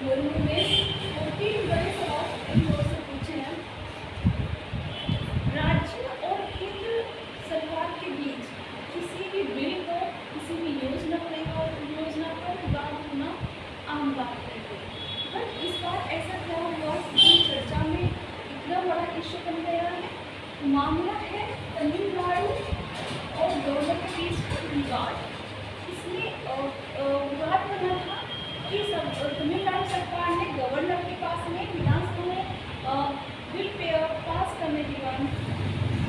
मुर्मू ने 14 बड़े सवाल सुप्रीम कोर्ट से पूछे हैं। राज्य और केंद्र सरकार के बीच किसी भी बिल को, किसी भी योजना पर विवाद होना आम बात है। बट इस बार ऐसा क्या हुआ कि चर्चा में इतना बड़ा इश्यू बन गया है। मामला है तमिलनाडु और गवर्नर के बीच विवाद। इसमें विवाद बना था कि तमिलनाडु सरकार ने गवर्नर के पास में विधानसभा में बिल पास करने के बाद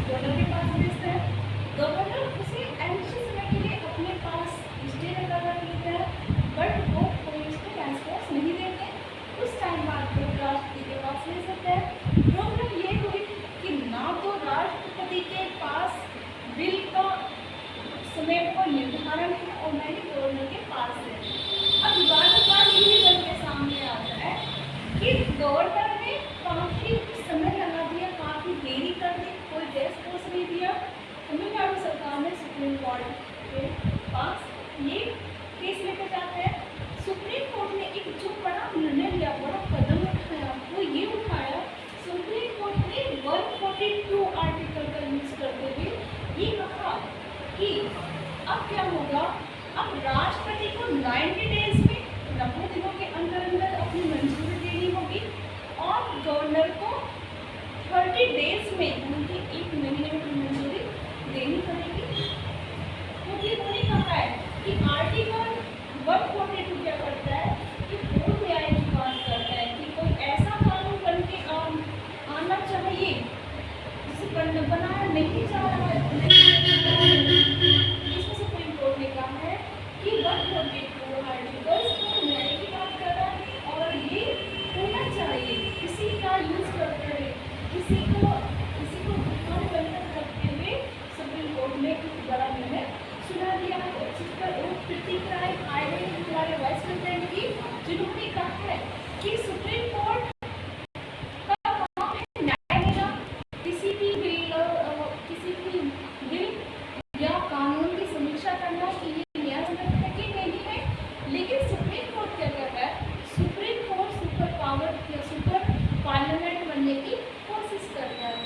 गवर्नर के पास भेजते हैं। गवर्नर उसे अनिश्चित समय के लिए अपने पास स्टे लगा लेते हैं, बट वो कोई उसको रेस्पॉन्स नहीं देते। उस टाइम बाद वो राष्ट्रपति के पास ले सकते हैं। प्रॉब्लम ये हुई कि ना तो राष्ट्रपति के पास बिल का समय को निर्धारण है और न ही गवर्नर के पास है। अब विवाद यही बन के सामने आता है कि गवर्नर ने काफ़ी समय लगा दिया, काफ़ी देरी कर दी, कोई रेस्पॉन्स नहीं दिया। तमिलनाडु सरकार ने सुप्रीम कोर्ट के पास ये केस लेकर जाते हैं। सुप्रीम कोर्ट ने एक जो बड़ा निर्णय लिया, बड़ा कदम उठाया, वो ये उठाया, सुप्रीम कोर्ट ने 142 आर्टिकल का यूज करते हुए ये कहा कि अब क्या होगा, अब राष्ट्रपति को 90 डेज में, 90 दिनों के अंदर अंदर अपनी मंजूरी देनी होगी और गवर्नर को 30 डेज में, उनकी 1 महीने में मंजूरी देनी पड़ेगी। क्योंकि उन्होंने कहा है कि आर्टिकल 142 क्या करता है कि पूर्व न्याय की बात करता है कि कोई ऐसा कानून बन के आना चाहिए जिसे बनाया नहीं जा रहा है। इसमें सुप्रीम कोर्ट ने कहा है कि 142 आर्टिकल्स को न्याय की बात कर रहा है और ये होना चाहिए। किसी का यूज करते हुए, किसी को बुखार बनकर करते हुए सुप्रीम कोर्ट ने एक बड़ा निर्णय सुना दिया है। जिस पर एक प्रतिक्राएं आए हुए हमारे वाइस प्रेसिडेंट की, जिन्होंने कहा है कि सुप्रीम कोर्ट का काम है न्याय देना, किसी भी बिल या कानून की समीक्षा करना कि ये न्यायसंगत है कि नहीं है। लेकिन सुप्रीम कोर्ट क्या कर रहा है, सुप्रीम कोर्ट सुपर पावर या सुपर पार्लियामेंट बनने की कोशिश कर रहा है।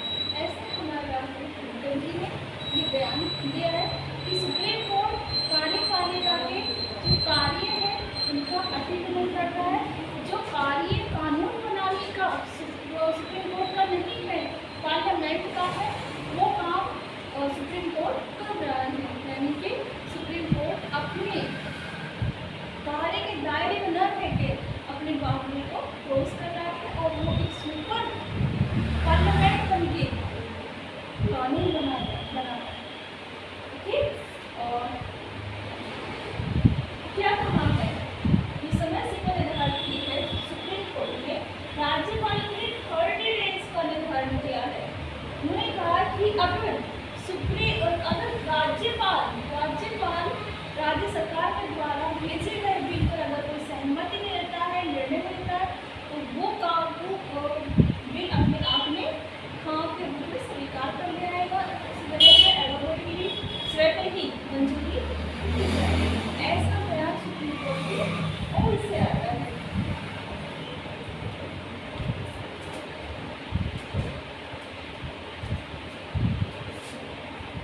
ऐसे हमारे राष्ट्रपति जी ने ये बयान दिया है कि सुप्रीम कोर्ट कार्यपालिका के जो कार्य है उनका अतिक्रमण करता है। जो कार्य कानून बनाने का सुप्रीम कोर्ट का नहीं है, पार्लियामेंट का है, वो काम सुप्रीम कोर्ट कर रहा है।